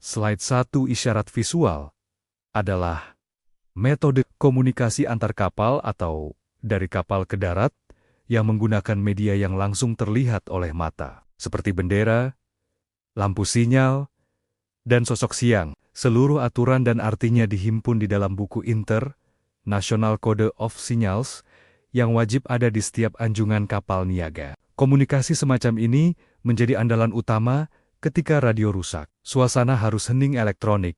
Slide 1 isyarat visual adalah metode komunikasi antar kapal atau dari kapal ke darat yang menggunakan media yang langsung terlihat oleh mata, seperti bendera, lampu sinyal, dan sosok siang. Seluruh aturan dan artinya dihimpun di dalam buku International Code of Signals yang wajib ada di setiap anjungan kapal niaga. Komunikasi semacam ini menjadi andalan utama ketika radio rusak, suasana harus hening elektronik,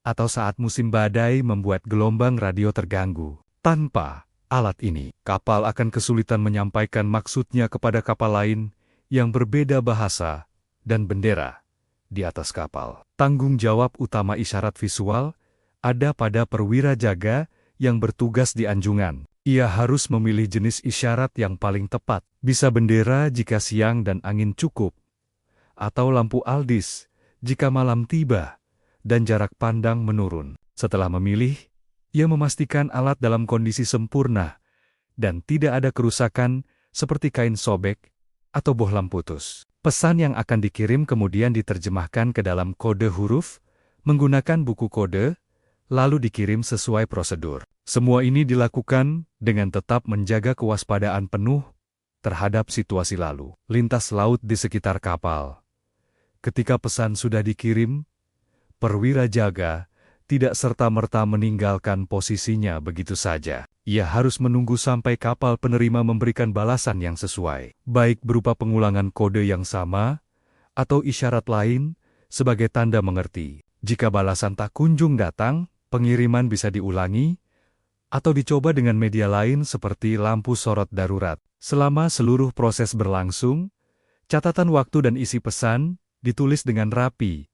atau saat musim badai membuat gelombang radio terganggu. Tanpa alat ini, kapal akan kesulitan menyampaikan maksudnya kepada kapal lain yang berbeda bahasa dan bendera di atas kapal. Tanggung jawab utama isyarat visual ada pada perwira jaga yang bertugas di anjungan. Ia harus memilih jenis isyarat yang paling tepat. Bisa bendera jika siang dan angin cukup, atau lampu aldis jika malam tiba dan jarak pandang menurun. Setelah memilih, ia memastikan alat dalam kondisi sempurna dan tidak ada kerusakan seperti kain sobek atau bohlam putus. Pesan yang akan dikirim kemudian diterjemahkan ke dalam kode huruf menggunakan buku kode, lalu dikirim sesuai prosedur. Semua ini dilakukan dengan tetap menjaga kewaspadaan penuh terhadap situasi lalu lintas laut di sekitar kapal. Ketika pesan sudah dikirim, perwira jaga tidak serta-merta meninggalkan posisinya begitu saja. Ia harus menunggu sampai kapal penerima memberikan balasan yang sesuai, baik berupa pengulangan kode yang sama atau isyarat lain sebagai tanda mengerti. Jika balasan tak kunjung datang, pengiriman bisa diulangi atau dicoba dengan media lain seperti lampu sorot darurat. Selama seluruh proses berlangsung, catatan waktu dan isi pesan ditulis dengan rapi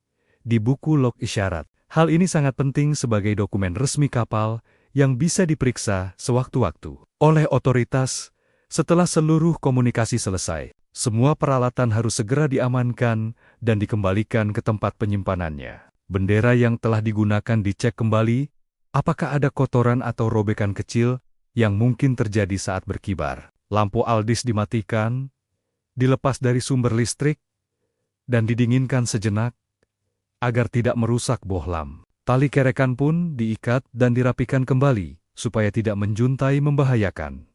di buku log isyarat. Hal ini sangat penting sebagai dokumen resmi kapal yang bisa diperiksa sewaktu-waktu oleh otoritas. Setelah seluruh komunikasi selesai, semua peralatan harus segera diamankan dan dikembalikan ke tempat penyimpanannya. Bendera yang telah digunakan dicek kembali, apakah ada kotoran atau robekan kecil yang mungkin terjadi saat berkibar. Lampu aldis dimatikan, dilepas dari sumber listrik, dan didinginkan sejenak agar tidak merusak bohlam. Tali kerekan pun diikat dan dirapikan kembali, supaya tidak menjuntai membahayakan.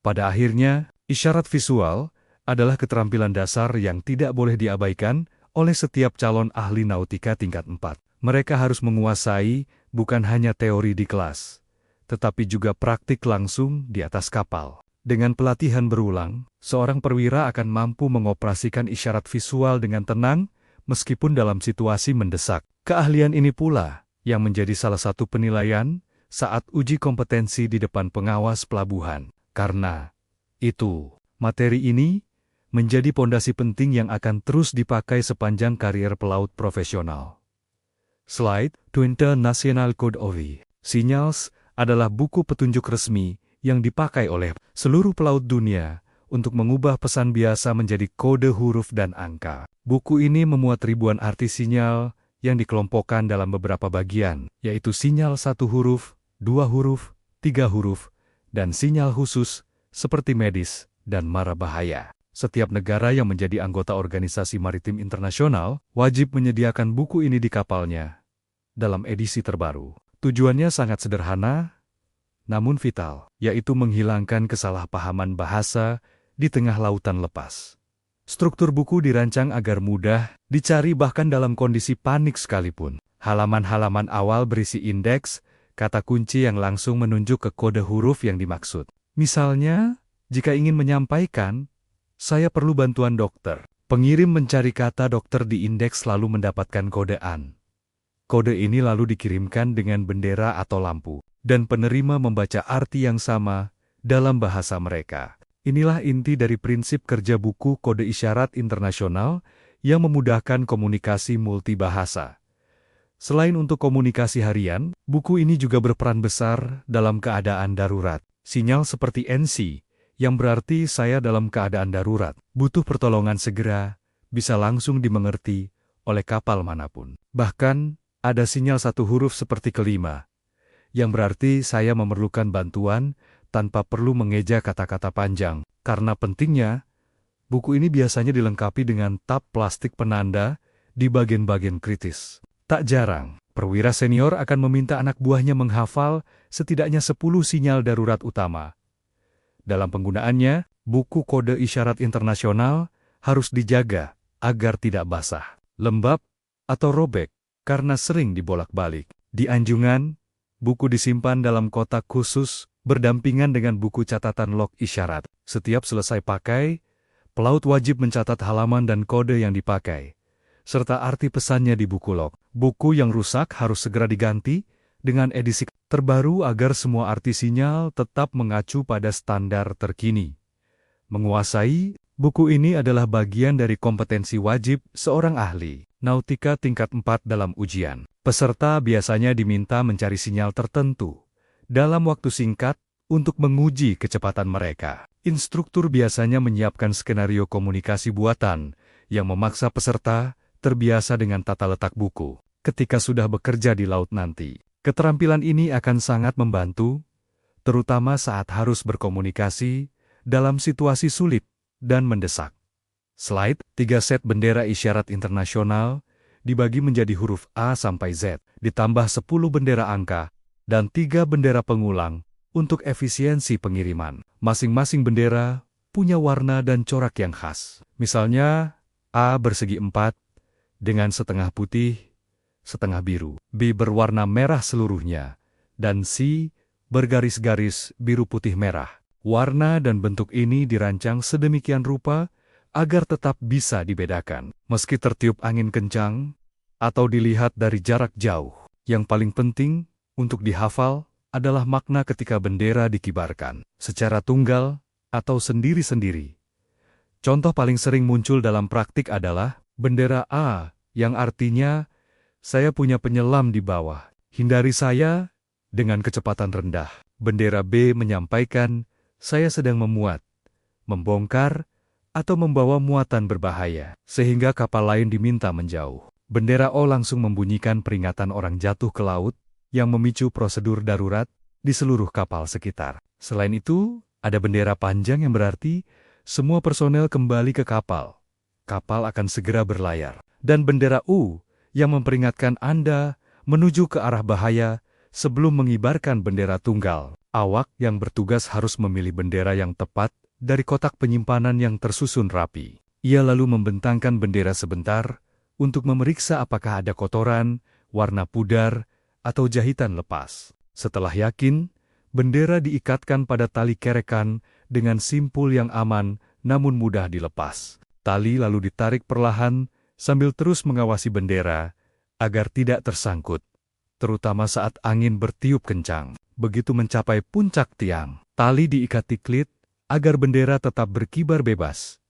Pada akhirnya, isyarat visual adalah keterampilan dasar yang tidak boleh diabaikan oleh setiap calon ahli nautika tingkat 4. Mereka harus menguasai bukan hanya teori di kelas, tetapi juga praktik langsung di atas kapal. Dengan pelatihan berulang, seorang perwira akan mampu mengoperasikan isyarat visual dengan tenang, meskipun dalam situasi mendesak. Keahlian ini pula yang menjadi salah satu penilaian saat uji kompetensi di depan pengawas pelabuhan. Karena itu, materi ini menjadi pondasi penting yang akan terus dipakai sepanjang karier pelaut profesional. Slide 2 International Code of Signals adalah buku petunjuk resmi yang dipakai oleh seluruh pelaut dunia untuk mengubah pesan biasa menjadi kode huruf dan angka. Buku ini memuat ribuan arti sinyal yang dikelompokkan dalam beberapa bagian, yaitu sinyal 1 huruf, 2 huruf, 3 huruf, dan sinyal khusus seperti medis dan mara bahaya. Setiap negara yang menjadi anggota Organisasi Maritim Internasional wajib menyediakan buku ini di kapalnya dalam edisi terbaru. Tujuannya sangat sederhana, namun vital, yaitu menghilangkan kesalahpahaman bahasa di tengah lautan lepas. Struktur buku dirancang agar mudah dicari bahkan dalam kondisi panik sekalipun. Halaman-halaman awal berisi indeks, kata kunci yang langsung menunjuk ke kode huruf yang dimaksud. Misalnya, jika ingin menyampaikan, "Saya perlu bantuan dokter." Pengirim mencari kata dokter di indeks lalu mendapatkan kode AN. Kode ini lalu dikirimkan dengan bendera atau lampu, dan penerima membaca arti yang sama dalam bahasa mereka. Inilah inti dari prinsip kerja buku kode isyarat internasional yang memudahkan komunikasi multibahasa. Selain untuk komunikasi harian, buku ini juga berperan besar dalam keadaan darurat. Sinyal seperti NC, yang berarti saya dalam keadaan darurat, butuh pertolongan segera, bisa langsung dimengerti oleh kapal manapun. Bahkan, ada sinyal 1 huruf seperti kelima, yang berarti saya memerlukan bantuan tanpa perlu mengeja kata-kata panjang. Karena pentingnya, buku ini biasanya dilengkapi dengan tab plastik penanda di bagian-bagian kritis. Tak jarang, perwira senior akan meminta anak buahnya menghafal setidaknya 10 sinyal darurat utama. Dalam penggunaannya, buku kode isyarat internasional harus dijaga agar tidak basah, lembab, atau robek karena sering dibolak-balik. Di anjungan, buku disimpan dalam kotak khusus berdampingan dengan buku catatan log isyarat. Setiap selesai pakai, pelaut wajib mencatat halaman dan kode yang dipakai, serta arti pesannya di buku log. Buku yang rusak harus segera diganti dengan edisi terbaru agar semua arti sinyal tetap mengacu pada standar terkini. Menguasai buku ini adalah bagian dari kompetensi wajib seorang ahli nautika tingkat 4 dalam ujian. Peserta biasanya diminta mencari sinyal tertentu dalam waktu singkat untuk menguji kecepatan mereka. Instruktur biasanya menyiapkan skenario komunikasi buatan yang memaksa peserta terbiasa dengan tata letak buku. Ketika sudah bekerja di laut nanti, keterampilan ini akan sangat membantu, terutama saat harus berkomunikasi dalam situasi sulit dan mendesak. Slide 3 set bendera isyarat internasional dibagi menjadi huruf A sampai Z, ditambah 10 bendera angka, dan 3 bendera pengulang untuk efisiensi pengiriman. Masing-masing bendera punya warna dan corak yang khas. Misalnya, A bersegi 4 dengan setengah putih, setengah biru. B berwarna merah seluruhnya, dan C bergaris-garis biru putih merah. Warna dan bentuk ini dirancang sedemikian rupa agar tetap bisa dibedakan, meski tertiup angin kencang atau dilihat dari jarak jauh. Yang paling penting untuk dihafal adalah makna ketika bendera dikibarkan, secara tunggal atau sendiri-sendiri. Contoh paling sering muncul dalam praktik adalah bendera A, yang artinya saya punya penyelam di bawah, hindari saya dengan kecepatan rendah. Bendera B menyampaikan saya sedang memuat, membongkar, atau membawa muatan berbahaya, sehingga kapal lain diminta menjauh. Bendera O langsung membunyikan peringatan orang jatuh ke laut, yang memicu prosedur darurat di seluruh kapal sekitar. Selain itu, ada bendera panjang yang berarti semua personel kembali ke kapal. Kapal akan segera berlayar. Dan bendera U yang memperingatkan Anda menuju ke arah bahaya sebelum mengibarkan bendera tunggal. Awak yang bertugas harus memilih bendera yang tepat dari kotak penyimpanan yang tersusun rapi. Ia lalu membentangkan bendera sebentar untuk memeriksa apakah ada kotoran, warna pudar, atau jahitan lepas. Setelah yakin, bendera diikatkan pada tali kerekan dengan simpul yang aman namun mudah dilepas. Tali lalu ditarik perlahan sambil terus mengawasi bendera agar tidak tersangkut, terutama saat angin bertiup kencang. Begitu mencapai puncak tiang, tali diikat klit agar bendera tetap berkibar bebas.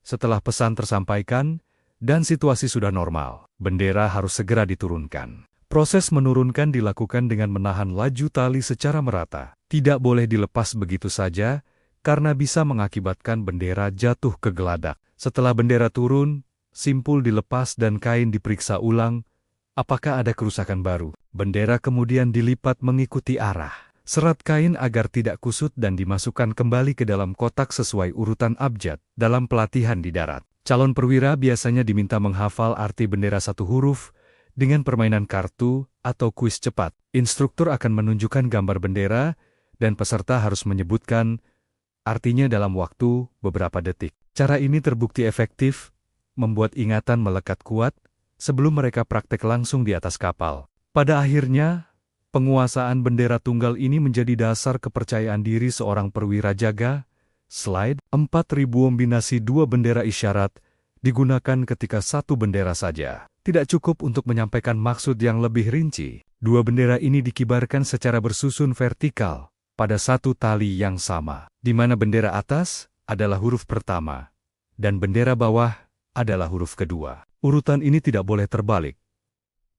Setelah pesan tersampaikan dan situasi sudah normal, bendera harus segera diturunkan. Proses menurunkan dilakukan dengan menahan laju tali secara merata. Tidak boleh dilepas begitu saja, karena bisa mengakibatkan bendera jatuh ke geladak. Setelah bendera turun, simpul dilepas dan kain diperiksa ulang, apakah ada kerusakan baru. Bendera kemudian dilipat mengikuti arah serat kain agar tidak kusut dan dimasukkan kembali ke dalam kotak sesuai urutan abjad. Dalam pelatihan di darat, calon perwira biasanya diminta menghafal arti bendera satu huruf dengan permainan kartu atau kuis cepat. Instruktur akan menunjukkan gambar bendera dan peserta harus menyebutkan artinya dalam waktu beberapa detik. Cara ini terbukti efektif, membuat ingatan melekat kuat sebelum mereka praktek langsung di atas kapal. Pada akhirnya, penguasaan bendera tunggal ini menjadi dasar kepercayaan diri seorang perwira jaga. Slide 4.000 kombinasi 2 bendera isyarat digunakan ketika satu bendera saja. Tidak cukup untuk menyampaikan maksud yang lebih rinci. 2 bendera ini dikibarkan secara bersusun vertikal pada satu tali yang sama, di mana bendera atas adalah huruf pertama dan bendera bawah adalah huruf kedua. Urutan ini tidak boleh terbalik,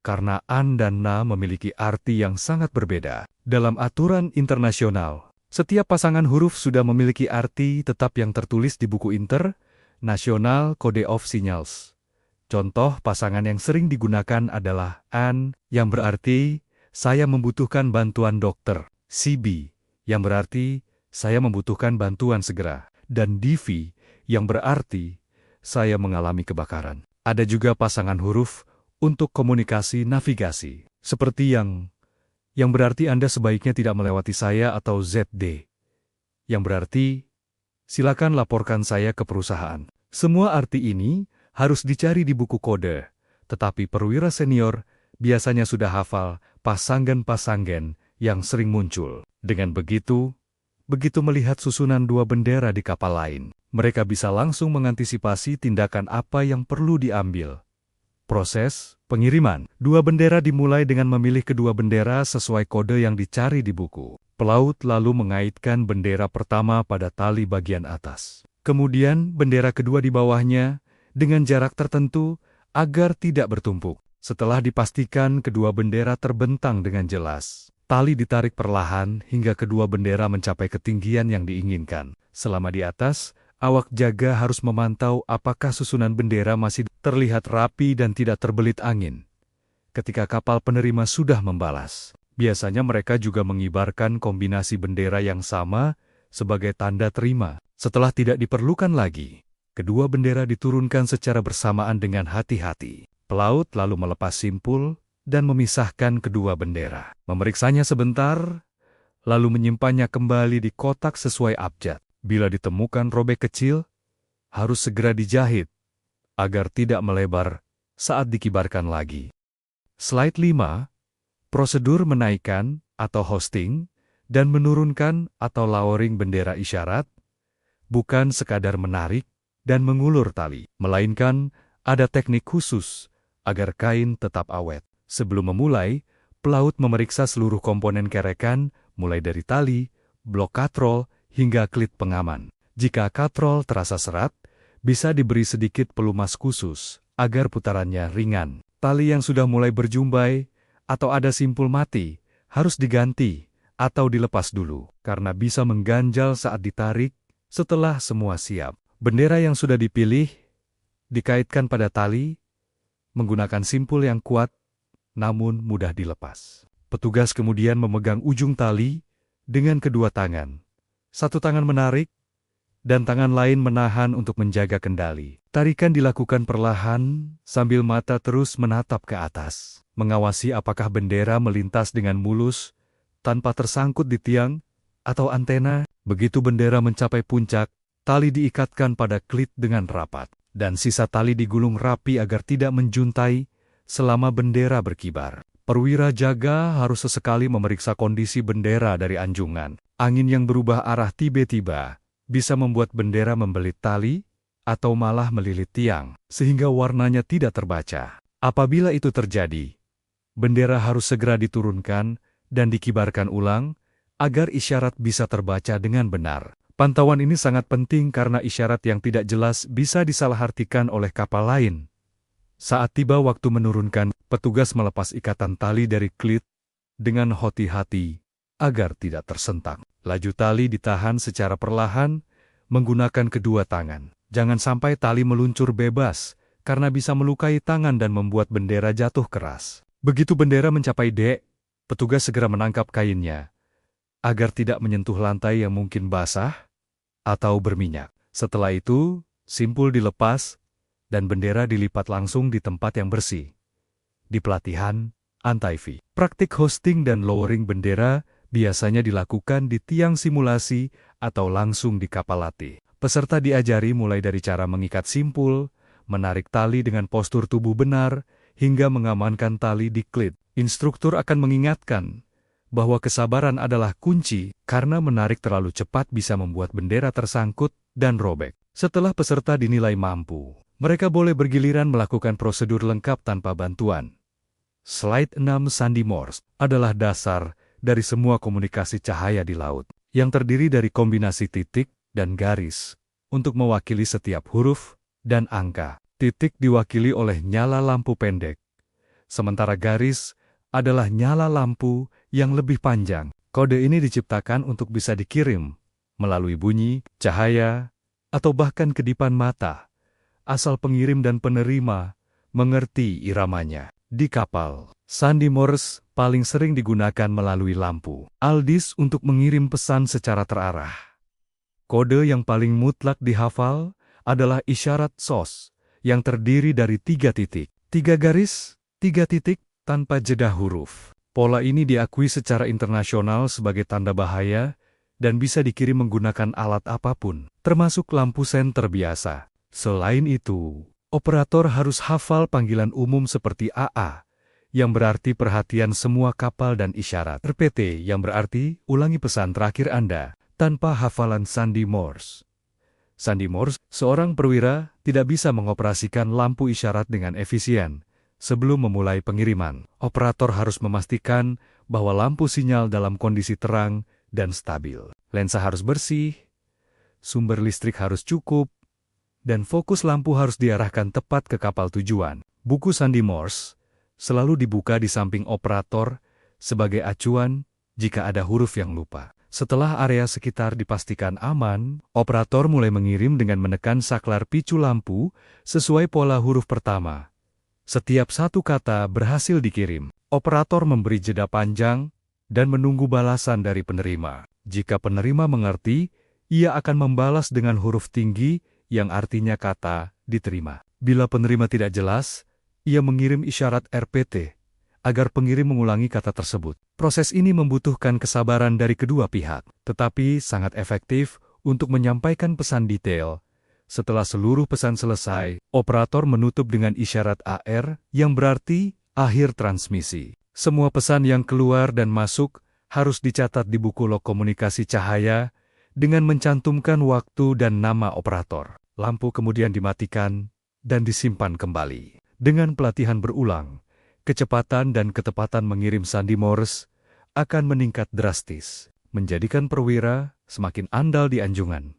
karena an dan na memiliki arti yang sangat berbeda. Dalam aturan internasional, setiap pasangan huruf sudah memiliki arti tetap yang tertulis di buku International Code of Signals. Contoh pasangan yang sering digunakan adalah an, yang berarti saya membutuhkan bantuan dokter, CB, yang berarti saya membutuhkan bantuan segera, dan DV, yang berarti saya mengalami kebakaran. Ada juga pasangan huruf untuk komunikasi navigasi, seperti yang berarti Anda sebaiknya tidak melewati saya, atau ZD, yang berarti silakan laporkan saya ke perusahaan. Semua arti ini harus dicari di buku kode, tetapi perwira senior biasanya sudah hafal pasangan-pasangan yang sering muncul. Dengan begitu melihat susunan dua bendera di kapal lain, mereka bisa langsung mengantisipasi tindakan apa yang perlu diambil. Proses pengiriman. Dua bendera dimulai dengan memilih kedua bendera sesuai kode yang dicari di buku. Pelaut lalu mengaitkan bendera pertama pada tali bagian atas. Kemudian bendera kedua di bawahnya dengan jarak tertentu agar tidak bertumpuk. Setelah dipastikan kedua bendera terbentang dengan jelas, tali ditarik perlahan hingga kedua bendera mencapai ketinggian yang diinginkan. Selama di atas, awak jaga harus memantau apakah susunan bendera masih terlihat rapi dan tidak terbelit angin. Ketika kapal penerima sudah membalas, biasanya mereka juga mengibarkan kombinasi bendera yang sama sebagai tanda terima. Setelah tidak diperlukan lagi, kedua bendera diturunkan secara bersamaan dengan hati-hati. Pelaut lalu melepas simpul dan memisahkan kedua bendera. Memeriksanya sebentar, lalu menyimpannya kembali di kotak sesuai abjad. Bila ditemukan robek kecil, harus segera dijahit agar tidak melebar saat dikibarkan lagi. Slide 5. Prosedur menaikkan atau hosting dan menurunkan atau lowering bendera isyarat bukan sekadar menarik dan mengulur tali, melainkan ada teknik khusus agar kain tetap awet. Sebelum memulai, pelaut memeriksa seluruh komponen kerekan, mulai dari tali, blok katrol, hingga klit pengaman. Jika katrol terasa serat, bisa diberi sedikit pelumas khusus agar putarannya ringan. Tali yang sudah mulai berjumbai atau ada simpul mati harus diganti atau dilepas dulu, karena bisa mengganjal saat ditarik setelah semua siap. Bendera yang sudah dipilih dikaitkan pada tali menggunakan simpul yang kuat namun mudah dilepas. Petugas kemudian memegang ujung tali dengan kedua tangan. Satu tangan menarik, dan tangan lain menahan untuk menjaga kendali. Tarikan dilakukan perlahan sambil mata terus menatap ke atas, mengawasi apakah bendera melintas dengan mulus tanpa tersangkut di tiang atau antena. Begitu bendera mencapai puncak, tali diikatkan pada klit dengan rapat, dan sisa tali digulung rapi agar tidak menjuntai selama bendera berkibar. Perwira jaga harus sesekali memeriksa kondisi bendera dari anjungan. Angin yang berubah arah tiba-tiba bisa membuat bendera membelit tali atau malah melilit tiang, sehingga warnanya tidak terbaca. Apabila itu terjadi, bendera harus segera diturunkan dan dikibarkan ulang agar isyarat bisa terbaca dengan benar. Pantauan ini sangat penting karena isyarat yang tidak jelas bisa disalahartikan oleh kapal lain. Saat tiba waktu menurunkan, petugas melepas ikatan tali dari klit dengan hati-hati agar tidak tersentak. Laju tali ditahan secara perlahan menggunakan kedua tangan. Jangan sampai tali meluncur bebas karena bisa melukai tangan dan membuat bendera jatuh keras. Begitu bendera mencapai dek, petugas segera menangkap kainnya agar tidak menyentuh lantai yang mungkin basah atau berminyak. Setelah itu, simpul dilepas dan bendera dilipat langsung di tempat yang bersih. Di pelatihan Antaifi, praktik hosting dan lowering bendera biasanya dilakukan di tiang simulasi atau langsung di kapal latih. Peserta diajari mulai dari cara mengikat simpul, menarik tali dengan postur tubuh benar, hingga mengamankan tali di klit. Instruktur akan mengingatkan bahwa kesabaran adalah kunci, karena menarik terlalu cepat bisa membuat bendera tersangkut dan robek. Setelah peserta dinilai mampu, mereka boleh bergiliran melakukan prosedur lengkap tanpa bantuan. Slide 6. Sandi Morse adalah dasar dari semua komunikasi cahaya di laut, yang terdiri dari kombinasi titik dan garis untuk mewakili setiap huruf dan angka. Titik diwakili oleh nyala lampu pendek, sementara garis adalah nyala lampu yang lebih panjang. Kode ini diciptakan untuk bisa dikirim melalui bunyi, cahaya, atau bahkan kedipan mata, asal pengirim dan penerima mengerti iramanya. Di kapal, sandi Morse paling sering digunakan melalui lampu Aldis untuk mengirim pesan secara terarah. Kode yang paling mutlak dihafal adalah isyarat SOS, yang terdiri dari 3 titik, 3 garis, 3 titik, tanpa jeda huruf. Pola ini diakui secara internasional sebagai tanda bahaya dan bisa dikirim menggunakan alat apapun, termasuk lampu senter biasa. Selain itu, operator harus hafal panggilan umum seperti AA, yang berarti perhatian semua kapal dan isyarat, RPT yang berarti ulangi pesan terakhir Anda, tanpa hafalan sandi Morse. Sandi Morse, seorang perwira tidak bisa mengoperasikan lampu isyarat dengan efisien. Sebelum memulai pengiriman, operator harus memastikan bahwa lampu sinyal dalam kondisi terang dan stabil. Lensa harus bersih, sumber listrik harus cukup, dan fokus lampu harus diarahkan tepat ke kapal tujuan. Buku sandi Morse selalu dibuka di samping operator sebagai acuan jika ada huruf yang lupa. Setelah area sekitar dipastikan aman, operator mulai mengirim dengan menekan saklar picu lampu sesuai pola huruf pertama. Setiap satu kata berhasil dikirim, operator memberi jeda panjang dan menunggu balasan dari penerima. Jika penerima mengerti, ia akan membalas dengan huruf tinggi yang artinya kata diterima. Bila penerima tidak jelas, ia mengirim isyarat RPT agar pengirim mengulangi kata tersebut. Proses ini membutuhkan kesabaran dari kedua pihak, tetapi sangat efektif untuk menyampaikan pesan detail. Setelah seluruh pesan selesai, operator menutup dengan isyarat AR yang berarti akhir transmisi. Semua pesan yang keluar dan masuk harus dicatat di buku log komunikasi cahaya dengan mencantumkan waktu dan nama operator. Lampu kemudian dimatikan dan disimpan kembali. Dengan pelatihan berulang, kecepatan dan ketepatan mengirim sandi Morse akan meningkat drastis, menjadikan perwira semakin andal di anjungan.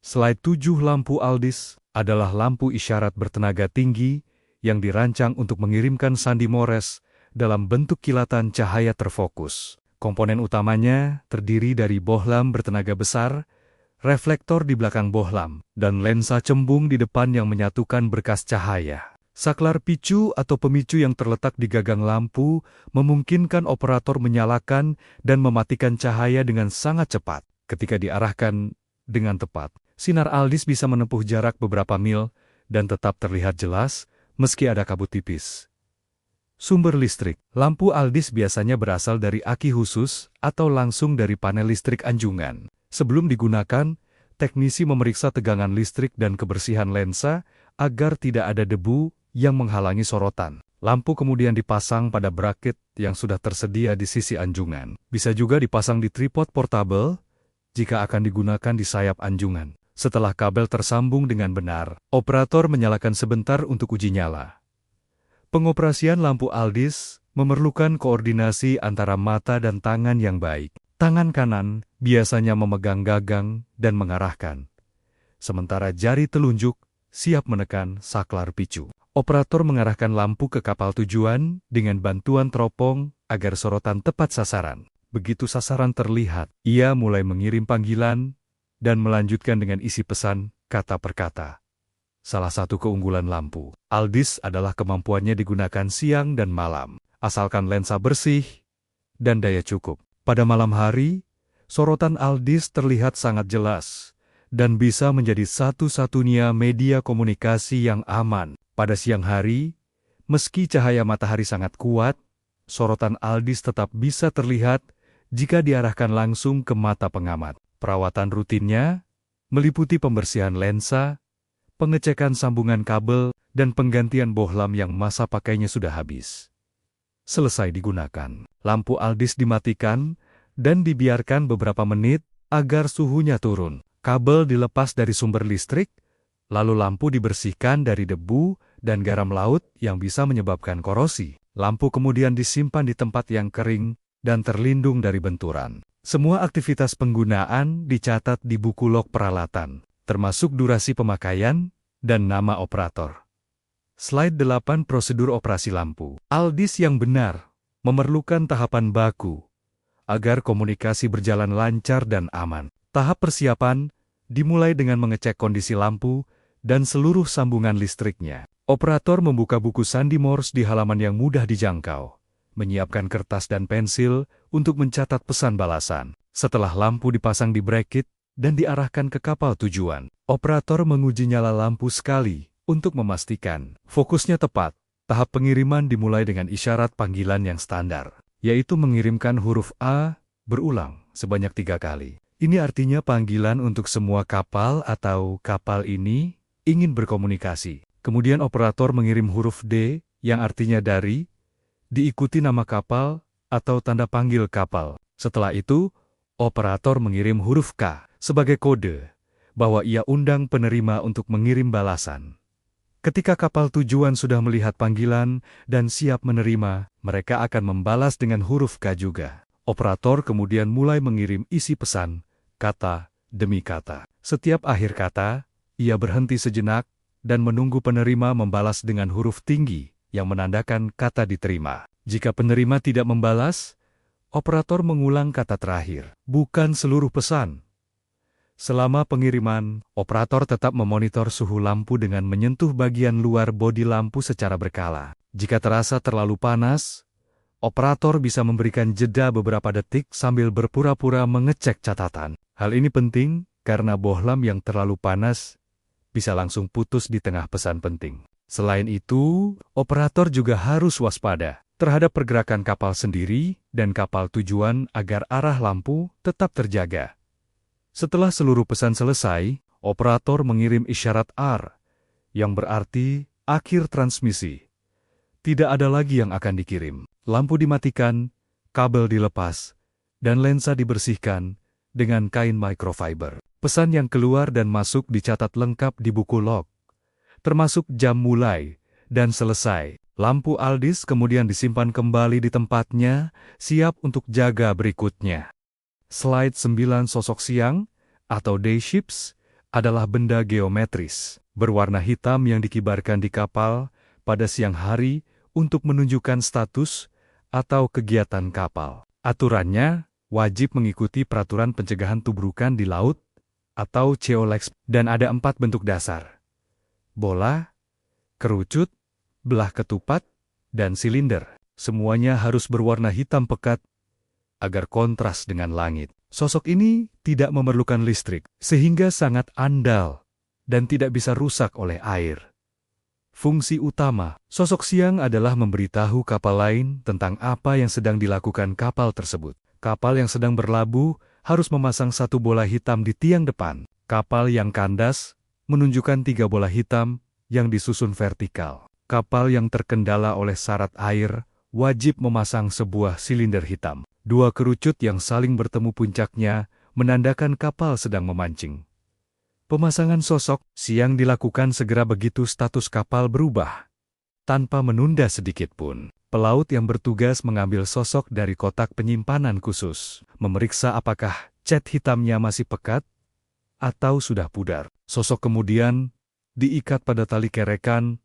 Slide 7 lampu Aldis adalah lampu isyarat bertenaga tinggi yang dirancang untuk mengirimkan sandi Morse dalam bentuk kilatan cahaya terfokus. Komponen utamanya terdiri dari bohlam bertenaga besar, reflektor di belakang bohlam, dan lensa cembung di depan yang menyatukan berkas cahaya. Saklar picu atau pemicu yang terletak di gagang lampu memungkinkan operator menyalakan dan mematikan cahaya dengan sangat cepat. Ketika diarahkan dengan tepat, sinar Aldis bisa menempuh jarak beberapa mil dan tetap terlihat jelas meski ada kabut tipis. Sumber listrik. Lampu Aldis biasanya berasal dari aki khusus atau langsung dari panel listrik anjungan. Sebelum digunakan, teknisi memeriksa tegangan listrik dan kebersihan lensa agar tidak ada debu yang menghalangi sorotan. Lampu kemudian dipasang pada bracket yang sudah tersedia di sisi anjungan. Bisa juga dipasang di tripod portable jika akan digunakan di sayap anjungan. Setelah kabel tersambung dengan benar, operator menyalakan sebentar untuk uji nyala. Pengoperasian lampu Aldis memerlukan koordinasi antara mata dan tangan yang baik. Tangan kanan biasanya memegang gagang dan mengarahkan, sementara jari telunjuk siap menekan saklar picu. Operator mengarahkan lampu ke kapal tujuan dengan bantuan teropong agar sorotan tepat sasaran. Begitu sasaran terlihat, ia mulai mengirim panggilan dan melanjutkan dengan isi pesan kata per kata. Salah satu keunggulan lampu Aldis adalah kemampuannya digunakan siang dan malam, asalkan lensa bersih dan daya cukup. Pada malam hari, sorotan Aldis terlihat sangat jelas dan bisa menjadi satu-satunya media komunikasi yang aman. Pada siang hari, meski cahaya matahari sangat kuat, sorotan Aldis tetap bisa terlihat jika diarahkan langsung ke mata pengamat. Perawatan rutinnya meliputi pembersihan lensa, pengecekan sambungan kabel, dan penggantian bohlam yang masa pakainya sudah habis. Selesai digunakan, lampu Aldis dimatikan dan dibiarkan beberapa menit agar suhunya turun. Kabel dilepas dari sumber listrik, lalu lampu dibersihkan dari debu dan garam laut yang bisa menyebabkan korosi. Lampu kemudian disimpan di tempat yang kering dan terlindung dari benturan. Semua aktivitas penggunaan dicatat di buku log peralatan, termasuk durasi pemakaian dan nama operator. Slide 8 prosedur operasi lampu. Aldis yang benar memerlukan tahapan baku agar komunikasi berjalan lancar dan aman. Tahap persiapan dimulai dengan mengecek kondisi lampu dan seluruh sambungan listriknya. Operator membuka buku sandi Morse di halaman yang mudah dijangkau, menyiapkan kertas dan pensil untuk mencatat pesan balasan. Setelah lampu dipasang di bracket dan diarahkan ke kapal tujuan, operator menguji nyala lampu sekali Untuk memastikan fokusnya tepat, tahap pengiriman dimulai dengan isyarat panggilan yang standar, yaitu mengirimkan huruf A berulang sebanyak 3 kali. Ini artinya panggilan untuk semua kapal atau kapal ini ingin berkomunikasi. Kemudian operator mengirim huruf D yang artinya dari, diikuti nama kapal atau tanda panggil kapal. Setelah itu, operator mengirim huruf K sebagai kode bahwa ia undang penerima untuk mengirim balasan. Ketika kapal tujuan sudah melihat panggilan dan siap menerima, mereka akan membalas dengan huruf K juga. Operator kemudian mulai mengirim isi pesan, kata demi kata. Setiap akhir kata, ia berhenti sejenak dan menunggu penerima membalas dengan huruf tinggi yang menandakan kata diterima. Jika penerima tidak membalas, operator mengulang kata terakhir, bukan seluruh pesan. Selama pengiriman, operator tetap memonitor suhu lampu dengan menyentuh bagian luar bodi lampu secara berkala. Jika terasa terlalu panas, operator bisa memberikan jeda beberapa detik sambil berpura-pura mengecek catatan. Hal ini penting karena bohlam yang terlalu panas bisa langsung putus di tengah pesan penting. Selain itu, operator juga harus waspada terhadap pergerakan kapal sendiri dan kapal tujuan agar arah lampu tetap terjaga. Setelah seluruh pesan selesai, operator mengirim isyarat R, yang berarti akhir transmisi. Tidak ada lagi yang akan dikirim. Lampu dimatikan, kabel dilepas, dan lensa dibersihkan dengan kain microfiber. Pesan yang keluar dan masuk dicatat lengkap di buku log, termasuk jam mulai dan selesai. Lampu Aldis kemudian disimpan kembali di tempatnya, siap untuk jaga berikutnya. Slide 9 sosok siang, atau day ships, adalah benda geometris, berwarna hitam yang dikibarkan di kapal pada siang hari untuk menunjukkan status atau kegiatan kapal. Aturannya wajib mengikuti peraturan pencegahan tubrukan di laut atau COLEX dan ada 4 bentuk dasar: bola, kerucut, belah ketupat, dan silinder. Semuanya harus berwarna hitam pekat agar kontras dengan langit. Sosok ini tidak memerlukan listrik, sehingga sangat andal dan tidak bisa rusak oleh air. Fungsi utama sosok siang adalah memberitahu kapal lain tentang apa yang sedang dilakukan kapal tersebut. Kapal yang sedang berlabuh harus memasang 1 bola hitam di tiang depan. Kapal yang kandas menunjukkan 3 bola hitam yang disusun vertikal. Kapal yang terkendala oleh syarat air wajib memasang sebuah silinder hitam. 2 kerucut yang saling bertemu puncaknya menandakan kapal sedang memancing. Pemasangan sosok siang dilakukan segera begitu status kapal berubah. Tanpa menunda sedikit pun, pelaut yang bertugas mengambil sosok dari kotak penyimpanan khusus, memeriksa apakah cat hitamnya masih pekat atau sudah pudar. Sosok kemudian diikat pada tali kerekan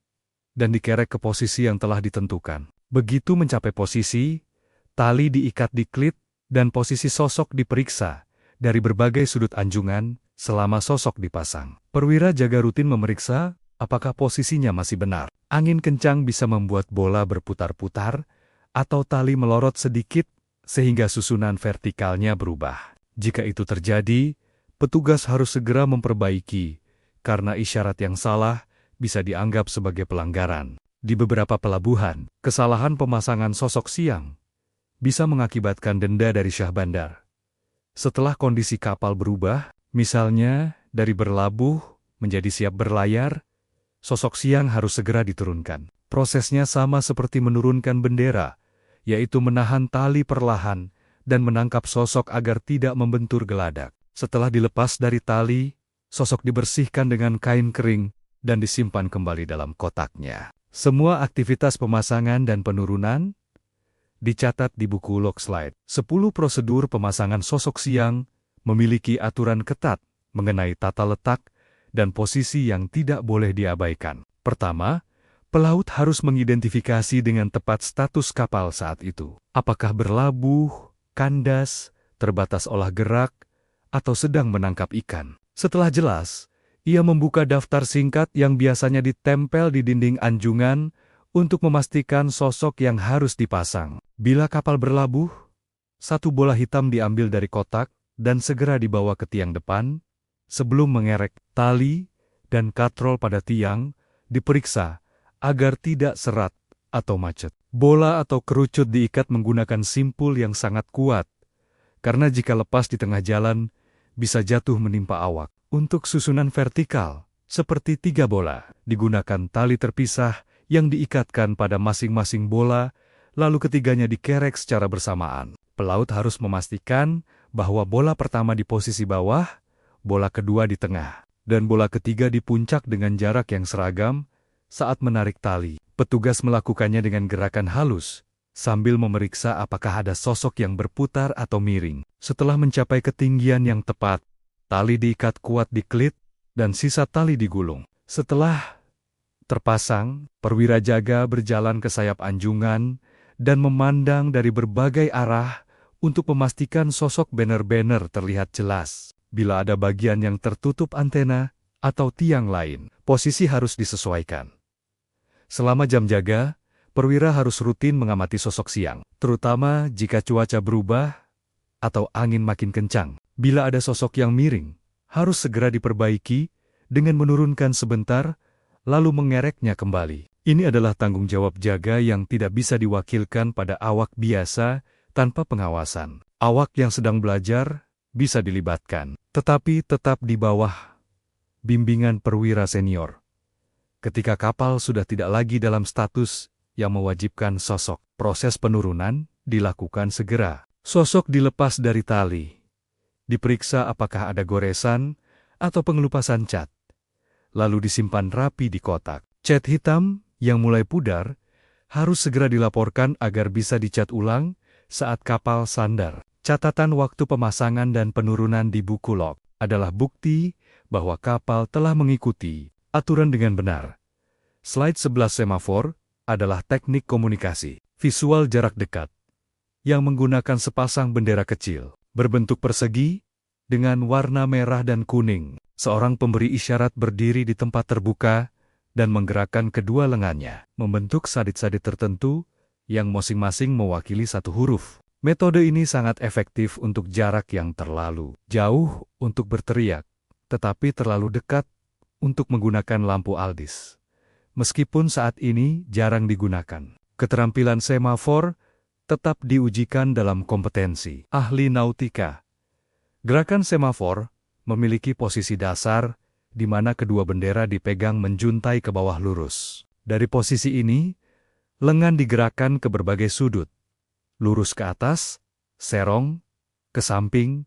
dan dikerek ke posisi yang telah ditentukan. Begitu mencapai posisi, tali diikat di klit dan posisi sosok diperiksa dari berbagai sudut anjungan selama sosok dipasang. Perwira jaga rutin memeriksa apakah posisinya masih benar. Angin kencang bisa membuat bola berputar-putar atau tali melorot sedikit sehingga susunan vertikalnya berubah. Jika itu terjadi, petugas harus segera memperbaiki karena isyarat yang salah bisa dianggap sebagai pelanggaran. Di beberapa pelabuhan, kesalahan pemasangan sosok siang bisa mengakibatkan denda dari Syah Bandar. Setelah kondisi kapal berubah, misalnya dari berlabuh menjadi siap berlayar, sosok siang harus segera diturunkan. Prosesnya sama seperti menurunkan bendera, yaitu menahan tali perlahan dan menangkap sosok agar tidak membentur geladak. Setelah dilepas dari tali, sosok dibersihkan dengan kain kering dan disimpan kembali dalam kotaknya. Semua aktivitas pemasangan dan penurunan dicatat di buku log slide. 10 prosedur pemasangan sosok siang memiliki aturan ketat mengenai tata letak dan posisi yang tidak boleh diabaikan. Pertama, pelaut harus mengidentifikasi dengan tepat status kapal saat itu. Apakah berlabuh, kandas, terbatas olah gerak, atau sedang menangkap ikan. Setelah jelas, ia membuka daftar singkat yang biasanya ditempel di dinding anjungan untuk memastikan sosok yang harus dipasang. Bila kapal berlabuh, 1 bola hitam diambil dari kotak dan segera dibawa ke tiang depan. Sebelum mengerek tali dan katrol pada tiang, diperiksa agar tidak serat atau macet. Bola atau kerucut diikat menggunakan simpul yang sangat kuat, karena jika lepas di tengah jalan, bisa jatuh menimpa awak. Untuk susunan vertikal, seperti 3 bola, digunakan tali terpisah yang diikatkan pada masing-masing bola, lalu ketiganya dikerek secara bersamaan. Pelaut harus memastikan bahwa bola pertama di posisi bawah, bola kedua di tengah, dan bola ketiga di puncak dengan jarak yang seragam saat menarik tali. Petugas melakukannya dengan gerakan halus, sambil memeriksa apakah ada sosok yang berputar atau miring. Setelah mencapai ketinggian yang tepat, tali diikat kuat di klit, dan sisa tali digulung. Setelah terpasang, perwira jaga berjalan ke sayap anjungan dan memandang dari berbagai arah untuk memastikan sosok benar-benar terlihat jelas. Bila ada bagian yang tertutup antena atau tiang lain, posisi harus disesuaikan. Selama jam jaga, perwira harus rutin mengamati sosok siang, terutama jika cuaca berubah atau angin makin kencang. Bila ada sosok yang miring, harus segera diperbaiki dengan menurunkan sebentar, lalu mengereknya kembali. Ini adalah tanggung jawab jaga yang tidak bisa diwakilkan pada awak biasa tanpa pengawasan. Awak yang sedang belajar bisa dilibatkan, tetapi tetap di bawah bimbingan perwira senior. Ketika kapal sudah tidak lagi dalam status yang mewajibkan sosok, proses penurunan dilakukan segera. Sosok dilepas dari tali. Diperiksa apakah ada goresan atau pengelupasan cat. Lalu disimpan rapi di kotak. Cat hitam yang mulai pudar harus segera dilaporkan agar bisa dicat ulang saat kapal sandar. Catatan waktu pemasangan dan penurunan di buku log adalah bukti bahwa kapal telah mengikuti aturan dengan benar. Slide 11 semafor adalah teknik komunikasi visual jarak dekat yang menggunakan sepasang bendera kecil berbentuk persegi dengan warna merah dan kuning. Seorang pemberi isyarat berdiri di tempat terbuka dan menggerakkan kedua lengannya, membentuk sadit-sadit tertentu yang masing-masing mewakili satu huruf. Metode ini sangat efektif untuk jarak yang terlalu jauh untuk berteriak, tetapi terlalu dekat untuk menggunakan lampu aldis. Meskipun saat ini jarang digunakan, keterampilan semafor tetap diujikan dalam kompetensi ahli nautika. Gerakan semafor memiliki posisi dasar di mana kedua bendera dipegang menjuntai ke bawah lurus. Dari posisi ini, lengan digerakkan ke berbagai sudut, lurus ke atas, serong, ke samping,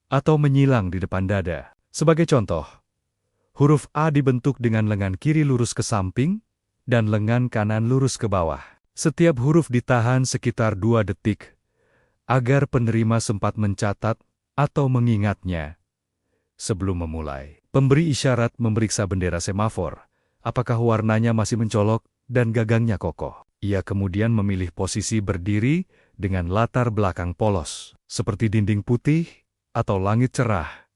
atau menyilang di depan dada. Sebagai contoh, huruf A dibentuk dengan lengan kiri lurus ke samping dan lengan kanan lurus ke bawah. Setiap huruf ditahan sekitar 2 detik agar penerima sempat mencatat atau mengingatnya. Sebelum memulai, pemberi isyarat memeriksa bendera semafor, apakah warnanya masih mencolok dan gagangnya kokoh. Ia kemudian memilih posisi berdiri dengan latar belakang polos, seperti dinding putih atau langit cerah,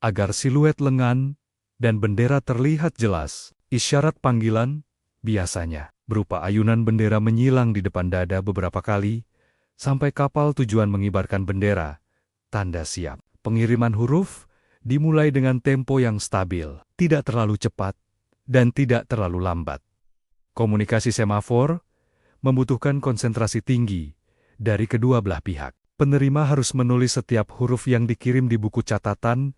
agar siluet lengan dan bendera terlihat jelas. Isyarat panggilan biasanya berupa ayunan bendera menyilang di depan dada beberapa kali, sampai kapal tujuan mengibarkan bendera, tanda siap. Pengiriman huruf dimulai dengan tempo yang stabil, tidak terlalu cepat, dan tidak terlalu lambat. Komunikasi semafor membutuhkan konsentrasi tinggi dari kedua belah pihak. Penerima harus menulis setiap huruf yang dikirim di buku catatan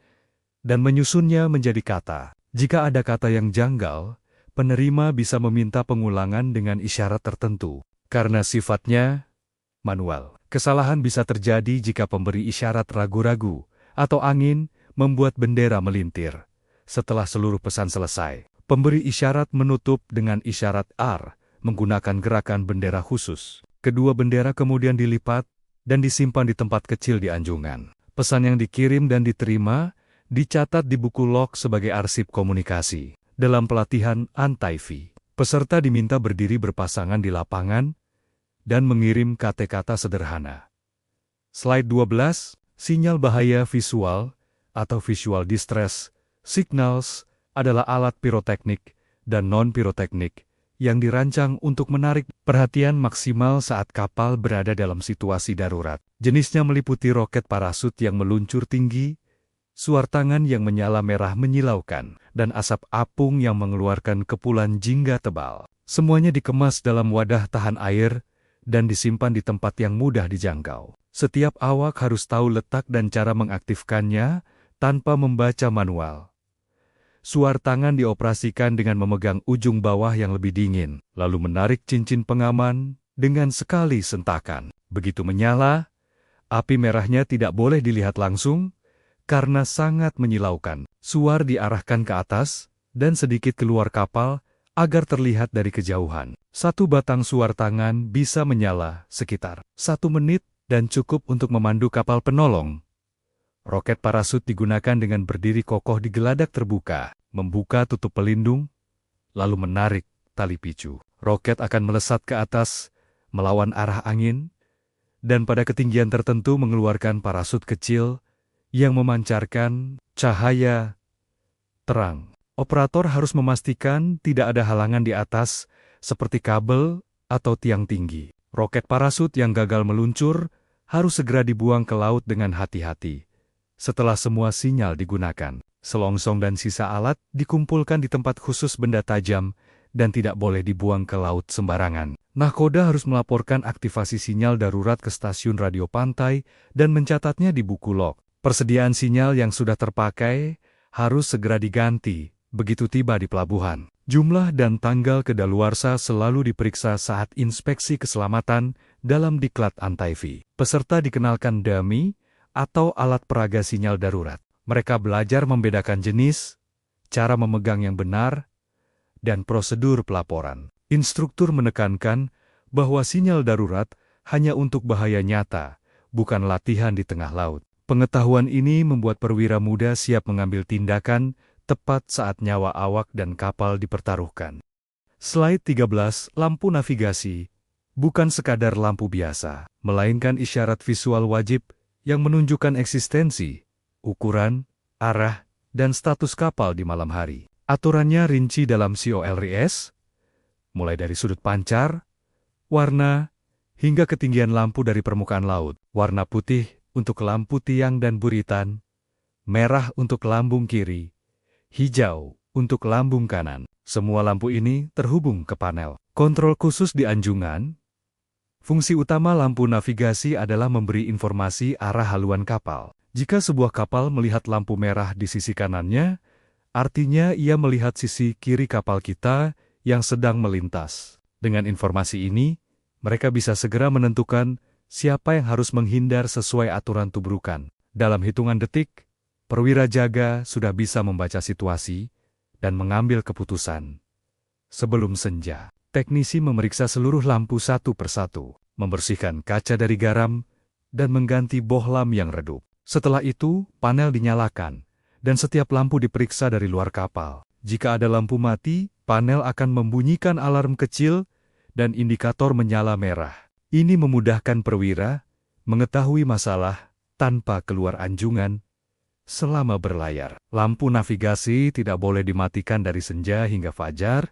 dan menyusunnya menjadi kata. Jika ada kata yang janggal, penerima bisa meminta pengulangan dengan isyarat tertentu. Karena sifatnya manual, kesalahan bisa terjadi jika pemberi isyarat ragu-ragu atau angin membuat bendera melintir. Setelah seluruh pesan selesai, pemberi isyarat menutup dengan isyarat R menggunakan gerakan bendera khusus. Kedua bendera kemudian dilipat dan disimpan di tempat kecil di anjungan. Pesan yang dikirim dan diterima dicatat di buku log sebagai arsip komunikasi. Dalam pelatihan anti-V, peserta diminta berdiri berpasangan di lapangan dan mengirim kata-kata sederhana. Slide 12, sinyal bahaya visual atau visual distress signals adalah alat piroteknik dan non-piroteknik yang dirancang untuk menarik perhatian maksimal saat kapal berada dalam situasi darurat. Jenisnya meliputi roket parasut yang meluncur tinggi suar tangan yang menyala merah menyilaukan, dan asap apung yang mengeluarkan kepulan jingga tebal. Semuanya dikemas dalam wadah tahan air dan disimpan di tempat yang mudah dijangkau. Setiap awak harus tahu letak dan cara mengaktifkannya tanpa membaca manual. Suar tangan dioperasikan dengan memegang ujung bawah yang lebih dingin, lalu menarik cincin pengaman dengan sekali sentakan. Begitu menyala, api merahnya tidak boleh dilihat langsung karena sangat menyilaukan. Suar diarahkan ke atas dan sedikit keluar kapal agar terlihat dari kejauhan. Satu batang suar tangan bisa menyala sekitar 1 menit dan cukup untuk memandu kapal penolong. Roket parasut digunakan dengan berdiri kokoh di geladak terbuka, membuka tutup pelindung, lalu menarik tali picu. Roket akan melesat ke atas, melawan arah angin, dan pada ketinggian tertentu mengeluarkan parasut kecil yang memancarkan cahaya terang. Operator harus memastikan tidak ada halangan di atas, seperti kabel atau tiang tinggi. Roket parasut yang gagal meluncur harus segera dibuang ke laut dengan hati-hati. Setelah semua sinyal digunakan, selongsong dan sisa alat dikumpulkan di tempat khusus benda tajam dan tidak boleh dibuang ke laut sembarangan. Nahkoda harus melaporkan aktivasi sinyal darurat ke stasiun radio pantai dan mencatatnya di buku log. Persediaan sinyal yang sudah terpakai harus segera diganti begitu tiba di pelabuhan. Jumlah dan tanggal kedaluarsa selalu diperiksa saat inspeksi keselamatan dalam diklat Antaifi. Peserta dikenalkan dummy atau alat peraga sinyal darurat. Mereka belajar membedakan jenis, cara memegang yang benar, dan prosedur pelaporan. Instruktur menekankan bahwa sinyal darurat hanya untuk bahaya nyata, bukan latihan di tengah laut. Pengetahuan ini membuat perwira muda siap mengambil tindakan tepat saat nyawa awak dan kapal dipertaruhkan. Slide 13, lampu navigasi bukan sekadar lampu biasa, melainkan isyarat visual wajib yang menunjukkan eksistensi, ukuran, arah, dan status kapal di malam hari. Aturannya rinci dalam COLRIS, mulai dari sudut pancar, warna, hingga ketinggian lampu dari permukaan laut. Warna putih untuk lampu tiang dan buritan, merah untuk lambung kiri, hijau untuk lambung kanan. Semua lampu ini terhubung ke panel kontrol khusus di anjungan. Fungsi utama lampu navigasi adalah memberi informasi arah haluan kapal. Jika sebuah kapal melihat lampu merah di sisi kanannya, artinya ia melihat sisi kiri kapal kita yang sedang melintas. Dengan informasi ini, mereka bisa segera menentukan siapa yang harus menghindar sesuai aturan tubrukan. Dalam hitungan detik, perwira jaga sudah bisa membaca situasi dan mengambil keputusan. Sebelum senja, teknisi memeriksa seluruh lampu satu persatu, membersihkan kaca dari garam, dan mengganti bohlam yang redup. Setelah itu, panel dinyalakan, dan setiap lampu diperiksa dari luar kapal. Jika ada lampu mati, panel akan membunyikan alarm kecil dan indikator menyala merah. Ini memudahkan perwira mengetahui masalah tanpa keluar anjungan selama berlayar. Lampu navigasi tidak boleh dimatikan dari senja hingga fajar,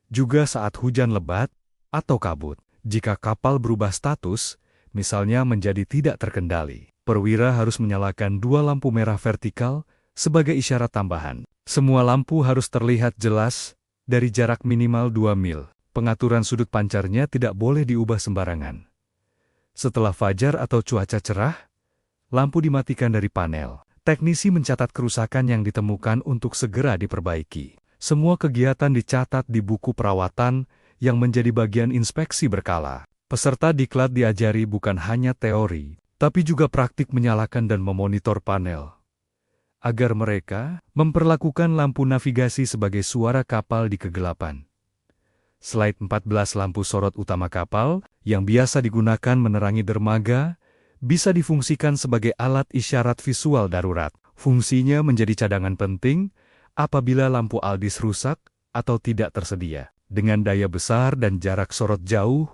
juga saat hujan lebat atau kabut. Jika kapal berubah status, misalnya menjadi tidak terkendali, perwira harus menyalakan 2 lampu merah vertikal sebagai isyarat tambahan. Semua lampu harus terlihat jelas dari jarak minimal 2 mil. Pengaturan sudut pancarnya tidak boleh diubah sembarangan. Setelah fajar atau cuaca cerah, lampu dimatikan dari panel. Teknisi mencatat kerusakan yang ditemukan untuk segera diperbaiki. Semua kegiatan dicatat di buku perawatan yang menjadi bagian inspeksi berkala. Peserta diklat diajari bukan hanya teori, tapi juga praktik menyalakan dan memonitor panel, agar mereka memperlakukan lampu navigasi sebagai suara kapal di kegelapan. Slide 14, lampu sorot utama kapal, yang biasa digunakan menerangi dermaga, bisa difungsikan sebagai alat isyarat visual darurat. Fungsinya menjadi cadangan penting apabila lampu aldis rusak atau tidak tersedia. Dengan daya besar dan jarak sorot jauh,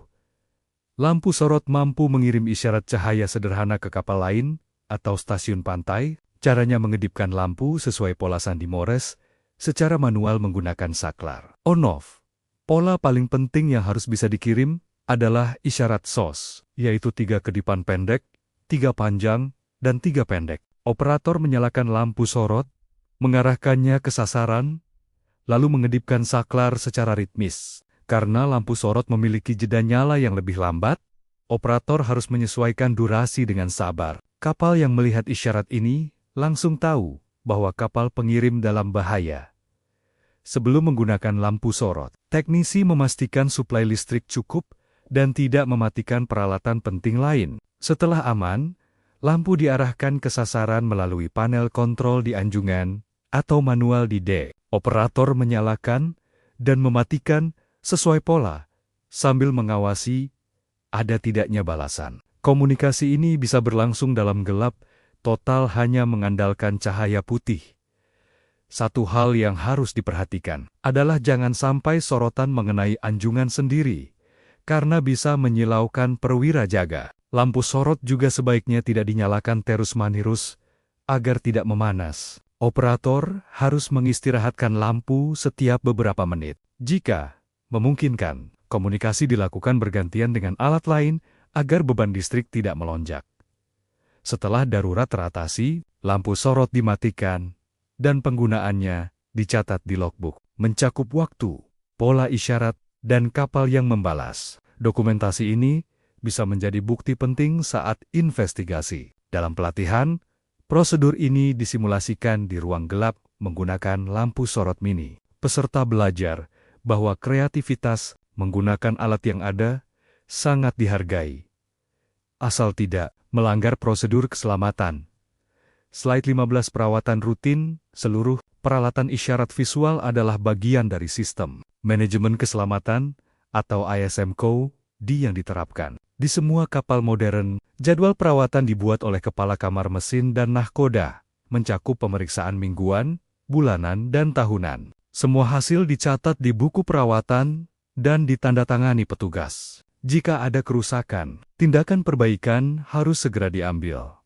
lampu sorot mampu mengirim isyarat cahaya sederhana ke kapal lain atau stasiun pantai. Caranya mengedipkan lampu sesuai pola Sandi Morse secara manual menggunakan saklar. On-off. Pola paling penting yang harus bisa dikirim adalah isyarat SOS, yaitu 3 kedipan pendek, 3 panjang, dan 3 pendek. Operator menyalakan lampu sorot, mengarahkannya ke sasaran, lalu mengedipkan saklar secara ritmis. Karena lampu sorot memiliki jeda nyala yang lebih lambat, operator harus menyesuaikan durasi dengan sabar. Kapal yang melihat isyarat ini langsung tahu bahwa kapal pengirim dalam bahaya. Sebelum menggunakan lampu sorot, teknisi memastikan suplai listrik cukup dan tidak mematikan peralatan penting lain. Setelah aman, lampu diarahkan ke sasaran melalui panel kontrol di anjungan atau manual di dek. Operator menyalakan dan mematikan sesuai pola, sambil mengawasi ada tidaknya balasan. Komunikasi ini bisa berlangsung dalam gelap, total hanya mengandalkan cahaya putih. Satu hal yang harus diperhatikan adalah jangan sampai sorotan mengenai anjungan sendiri, karena bisa menyilaukan perwira jaga. Lampu sorot juga sebaiknya tidak dinyalakan terus-menerus agar tidak memanas. Operator harus mengistirahatkan lampu setiap beberapa menit. Jika memungkinkan, komunikasi dilakukan bergantian dengan alat lain agar beban listrik tidak melonjak. Setelah darurat teratasi, lampu sorot dimatikan dan penggunaannya dicatat di logbook. Mencakup waktu, pola isyarat, dan kapal yang membalas. Dokumentasi ini bisa menjadi bukti penting saat investigasi. Dalam pelatihan, prosedur ini disimulasikan di ruang gelap menggunakan lampu sorot mini. Peserta belajar bahwa kreativitas menggunakan alat yang ada sangat dihargai, asal tidak melanggar prosedur keselamatan. Slide 15. Perawatan rutin. Seluruh peralatan isyarat visual adalah bagian dari sistem manajemen keselamatan atau ISM Code yang diterapkan. Di semua kapal modern, jadwal perawatan dibuat oleh kepala kamar mesin dan nahkoda, mencakup pemeriksaan mingguan, bulanan, dan tahunan. Semua hasil dicatat di buku perawatan dan ditandatangani petugas. Jika ada kerusakan, tindakan perbaikan harus segera diambil.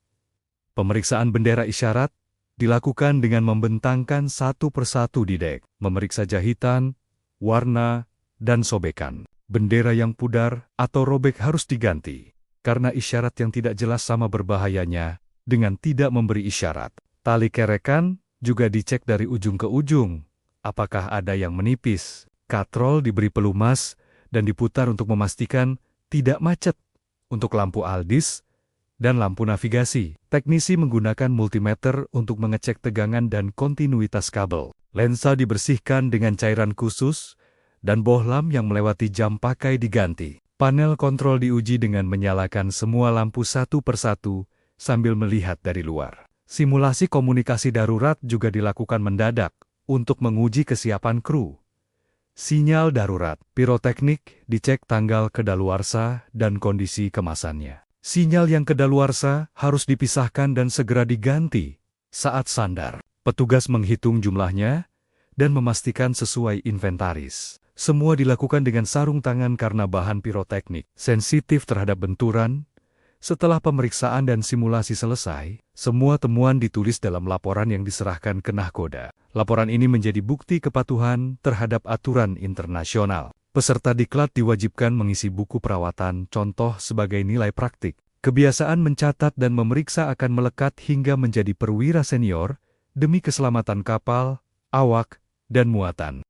Pemeriksaan bendera isyarat dilakukan dengan membentangkan satu persatu di dek, memeriksa jahitan, warna, dan sobekan. Bendera yang pudar atau robek harus diganti, karena isyarat yang tidak jelas sama berbahayanya dengan tidak memberi isyarat. Tali kerekan juga dicek dari ujung ke ujung, apakah ada yang menipis. Katrol diberi pelumas dan diputar untuk memastikan tidak macet. Untuk lampu aldis dan lampu navigasi, teknisi menggunakan multimeter untuk mengecek tegangan dan kontinuitas kabel. Lensa dibersihkan dengan cairan khusus, dan bohlam yang melewati jam pakai diganti. Panel kontrol diuji dengan menyalakan semua lampu satu persatu sambil melihat dari luar. Simulasi komunikasi darurat juga dilakukan mendadak untuk menguji kesiapan kru. Sinyal darurat, piroteknik dicek tanggal kedaluarsa dan kondisi kemasannya. Sinyal yang kedaluarsa harus dipisahkan dan segera diganti saat sandar. Petugas menghitung jumlahnya dan memastikan sesuai inventaris. Semua dilakukan dengan sarung tangan karena bahan piroteknik sensitif terhadap benturan. Setelah pemeriksaan dan simulasi selesai, semua temuan ditulis dalam laporan yang diserahkan ke nahkoda. Laporan ini menjadi bukti kepatuhan terhadap aturan internasional. Peserta diklat diwajibkan mengisi buku perawatan contoh sebagai nilai praktik. Kebiasaan mencatat dan memeriksa akan melekat hingga menjadi perwira senior demi keselamatan kapal, awak, dan muatan.